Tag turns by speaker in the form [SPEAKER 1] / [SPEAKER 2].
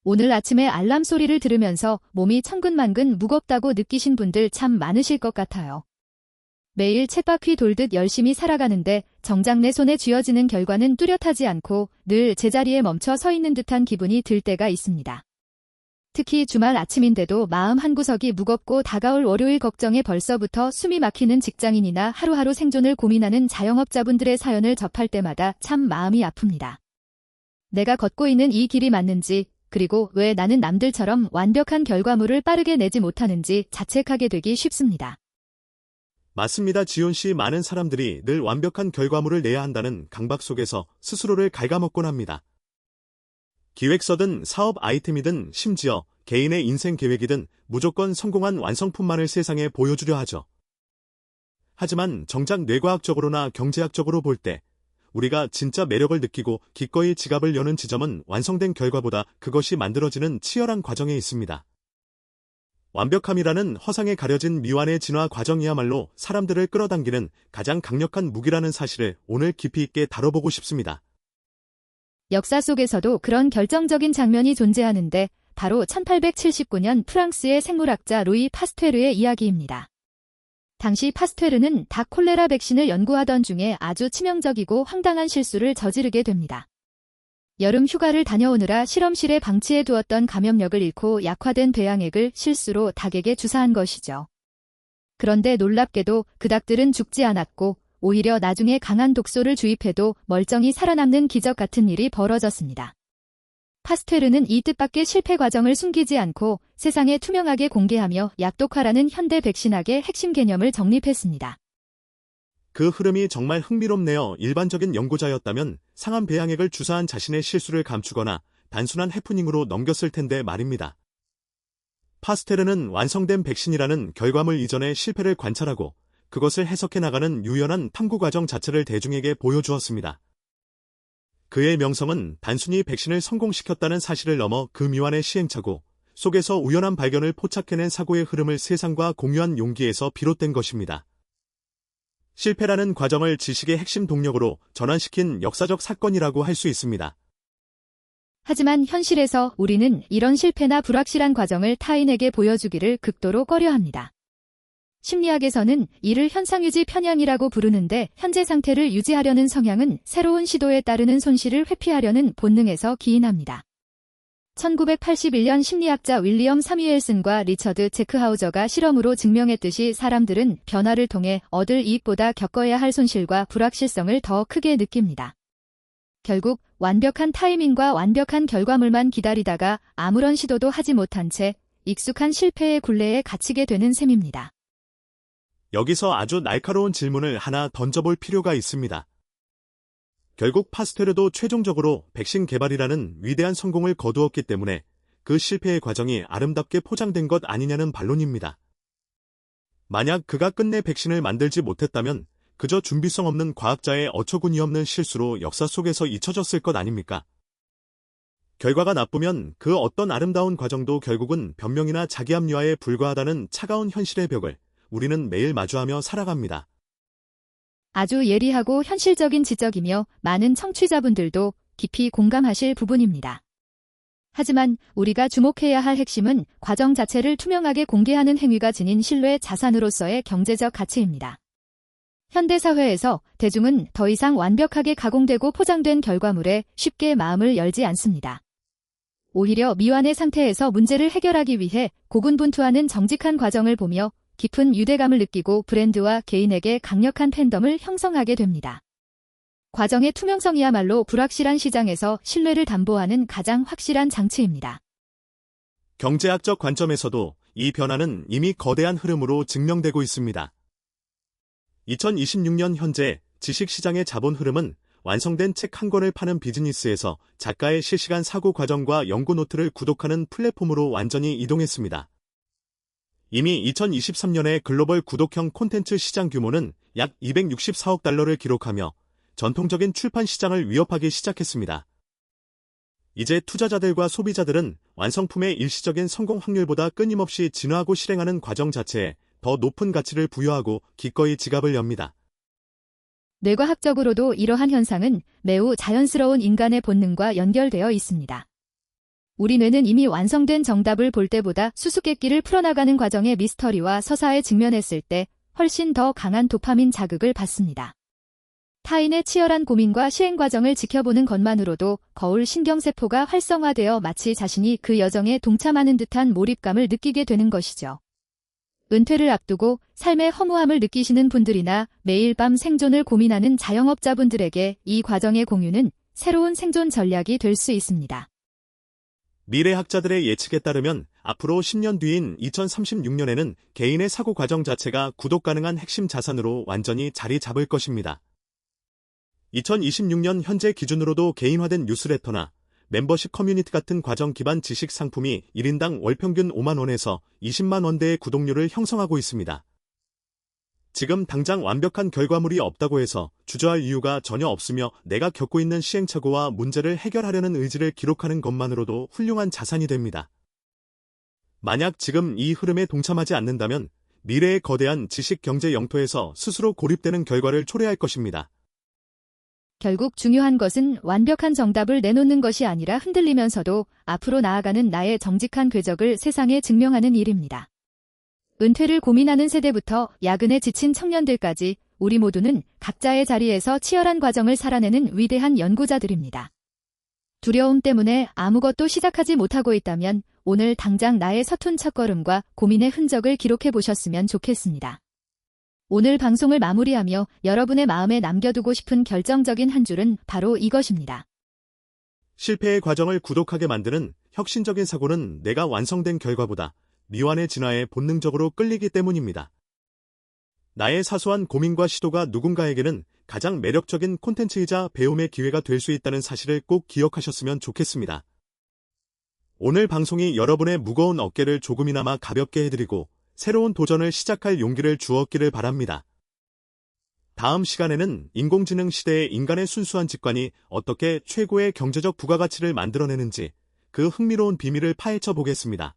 [SPEAKER 1] 오늘 아침에 알람 소리를 들으면서 몸이 천근만근 무겁다고 느끼신 분들 참 많으실 것 같아요. 매일 쳇바퀴 돌듯 열심히 살아가는데 정작 내 손에 쥐어지는 결과는 뚜렷하지 않고 늘 제자리에 멈춰 서 있는 듯한 기분이 들 때가 있습니다. 특히 주말 아침인데도 마음 한구석이 무겁고 다가올 월요일 걱정에 벌써부터 숨이 막히는 직장인이나 하루하루 생존을 고민하는 자영업자분들의 사연을 접할 때마다 참 마음이 아픕니다. 내가 걷고 있는 이 길이 맞는지, 그리고 왜 나는 남들처럼 완벽한 결과물을 빠르게 내지 못하는지 자책하게 되기 쉽습니다.
[SPEAKER 2] 맞습니다. 지온 씨, 많은 사람들이 늘 완벽한 결과물을 내야 한다는 강박 속에서 스스로를 갉아먹곤 합니다. 기획서든 사업 아이템이든 심지어 개인의 인생 계획이든 무조건 성공한 완성품만을 세상에 보여주려 하죠. 하지만 정작 뇌과학적으로나 경제학적으로 볼 때 우리가 진짜 매력을 느끼고 기꺼이 지갑을 여는 지점은 완성된 결과보다 그것이 만들어지는 치열한 과정에 있습니다. 완벽함이라는 허상에 가려진 미완의 진화 과정이야말로 사람들을 끌어당기는 가장 강력한 무기라는 사실을 오늘 깊이 있게 다뤄보고 싶습니다.
[SPEAKER 1] 역사 속에서도 그런 결정적인 장면이 존재하는데 바로 1879년 프랑스의 생물학자 루이 파스테르의 이야기입니다. 당시 파스테르는 닭 콜레라 백신을 연구하던 중에 아주 치명적이고 황당한 실수를 저지르게 됩니다. 여름 휴가를 다녀오느라 실험실에 방치해 두었던 감염력을 잃고 약화된 배양액을 실수로 닭에게 주사한 것이죠. 그런데 놀랍게도 그 닭들은 죽지 않았고 오히려 나중에 강한 독소를 주입해도 멀쩡히 살아남는 기적 같은 일이 벌어졌습니다. 파스테르는 이 뜻밖의 실패 과정을 숨기지 않고 세상에 투명하게 공개하며 약독화라는 현대 백신학의 핵심 개념을 정립했습니다.
[SPEAKER 2] 그 흐름이 정말 흥미롭네요. 일반적인 연구자였다면 상한 배양액을 주사한 자신의 실수를 감추거나 단순한 해프닝으로 넘겼을 텐데 말입니다. 파스테르는 완성된 백신이라는 결과물 이전의 실패를 관찰하고 그것을 해석해 나가는 유연한 탐구 과정 자체를 대중에게 보여주었습니다. 그의 명성은 단순히 백신을 성공시켰다는 사실을 넘어 그 미완의 시행착오 속에서 우연한 발견을 포착해낸 사고의 흐름을 세상과 공유한 용기에서 비롯된 것입니다. 실패라는 과정을 지식의 핵심 동력으로 전환시킨 역사적 사건이라고 할 수 있습니다.
[SPEAKER 1] 하지만 현실에서 우리는 이런 실패나 불확실한 과정을 타인에게 보여주기를 극도로 꺼려합니다. 심리학에서는 이를 현상유지 편향이라고 부르는데 현재 상태를 유지하려는 성향은 새로운 시도에 따르는 손실을 회피하려는 본능에서 기인합니다. 1981년 심리학자 윌리엄 사뮤엘슨과 리처드 제크하우저가 실험으로 증명했듯이 사람들은 변화를 통해 얻을 이익보다 겪어야 할 손실과 불확실성을 더 크게 느낍니다. 결국 완벽한 타이밍과 완벽한 결과물만 기다리다가 아무런 시도도 하지 못한 채 익숙한 실패의 굴레에 갇히게 되는 셈입니다.
[SPEAKER 2] 여기서 아주 날카로운 질문을 하나 던져볼 필요가 있습니다. 결국 파스테르도 최종적으로 백신 개발이라는 위대한 성공을 거두었기 때문에 그 실패의 과정이 아름답게 포장된 것 아니냐는 반론입니다. 만약 그가 끝내 백신을 만들지 못했다면 그저 준비성 없는 과학자의 어처구니 없는 실수로 역사 속에서 잊혀졌을 것 아닙니까? 결과가 나쁘면 그 어떤 아름다운 과정도 결국은 변명이나 자기합리화에 불과하다는 차가운 현실의 벽을 우리는 매일 마주하며 살아갑니다.
[SPEAKER 1] 아주 예리하고 현실적인 지적이며 많은 청취자분들도 깊이 공감하실 부분입니다. 하지만 우리가 주목해야 할 핵심은 과정 자체를 투명하게 공개하는 행위가 지닌 신뢰 자산으로서의 경제적 가치입니다. 현대사회에서 대중은 더 이상 완벽하게 가공되고 포장된 결과물에 쉽게 마음을 열지 않습니다. 오히려 미완의 상태에서 문제를 해결하기 위해 고군분투하는 정직한 과정을 보며 깊은 유대감을 느끼고 브랜드와 개인에게 강력한 팬덤을 형성하게 됩니다. 과정의 투명성이야말로 불확실한 시장에서 신뢰를 담보하는 가장 확실한 장치입니다.
[SPEAKER 2] 경제학적 관점에서도 이 변화는 이미 거대한 흐름으로 증명되고 있습니다. 2026년 현재 지식시장의 자본 흐름은 완성된 책 한 권을 파는 비즈니스에서 작가의 실시간 사고 과정과 연구 노트를 구독하는 플랫폼으로 완전히 이동했습니다. 이미 2023년의 글로벌 구독형 콘텐츠 시장 규모는 약 264억 달러를 기록하며 전통적인 출판 시장을 위협하기 시작했습니다. 이제 투자자들과 소비자들은 완성품의 일시적인 성공 확률보다 끊임없이 진화하고 실행하는 과정 자체에 더 높은 가치를 부여하고 기꺼이 지갑을 엽니다.
[SPEAKER 1] 뇌과학적으로도 이러한 현상은 매우 자연스러운 인간의 본능과 연결되어 있습니다. 우리 뇌는 이미 완성된 정답을 볼 때보다 수수께끼를 풀어나가는 과정의 미스터리와 서사에 직면했을 때 훨씬 더 강한 도파민 자극을 받습니다. 타인의 치열한 고민과 시행 과정을 지켜보는 것만으로도 거울 신경세포가 활성화되어 마치 자신이 그 여정에 동참하는 듯한 몰입감을 느끼게 되는 것이죠. 은퇴를 앞두고 삶의 허무함을 느끼시는 분들이나 매일 밤 생존을 고민하는 자영업자분들에게 이 과정의 공유는 새로운 생존 전략이 될 수 있습니다.
[SPEAKER 2] 미래학자들의 예측에 따르면 앞으로 10년 뒤인 2036년에는 개인의 사고 과정 자체가 구독 가능한 핵심 자산으로 완전히 자리 잡을 것입니다. 2026년 현재 기준으로도 개인화된 뉴스레터나 멤버십 커뮤니티 같은 과정 기반 지식 상품이 1인당 월 평균 5만 원에서 20만 원대의 구독률을 형성하고 있습니다. 지금 당장 완벽한 결과물이 없다고 해서 주저할 이유가 전혀 없으며 내가 겪고 있는 시행착오와 문제를 해결하려는 의지를 기록하는 것만으로도 훌륭한 자산이 됩니다. 만약 지금 이 흐름에 동참하지 않는다면 미래의 거대한 지식 경제 영토에서 스스로 고립되는 결과를 초래할 것입니다.
[SPEAKER 1] 결국 중요한 것은 완벽한 정답을 내놓는 것이 아니라 흔들리면서도 앞으로 나아가는 나의 정직한 궤적을 세상에 증명하는 일입니다. 은퇴를 고민하는 세대부터 야근에 지친 청년들까지 우리 모두는 각자의 자리에서 치열한 과정을 살아내는 위대한 연구자들입니다. 두려움 때문에 아무것도 시작하지 못하고 있다면 오늘 당장 나의 서툰 첫걸음과 고민의 흔적을 기록해 보셨으면 좋겠습니다. 오늘 방송을 마무리하며 여러분의 마음에 남겨두고 싶은 결정적인 한 줄은 바로 이것입니다.
[SPEAKER 2] 실패의 과정을 구독하게 만드는 혁신적인 사고는 내가 완성된 결과보다 미완의 진화에 본능적으로 끌리기 때문입니다. 나의 사소한 고민과 시도가 누군가에게는 가장 매력적인 콘텐츠이자 배움의 기회가 될 수 있다는 사실을 꼭 기억하셨으면 좋겠습니다. 오늘 방송이 여러분의 무거운 어깨를 조금이나마 가볍게 해드리고 새로운 도전을 시작할 용기를 주었기를 바랍니다. 다음 시간에는 인공지능 시대의 인간의 순수한 직관이 어떻게 최고의 경제적 부가가치를 만들어내는지 그 흥미로운 비밀을 파헤쳐 보겠습니다.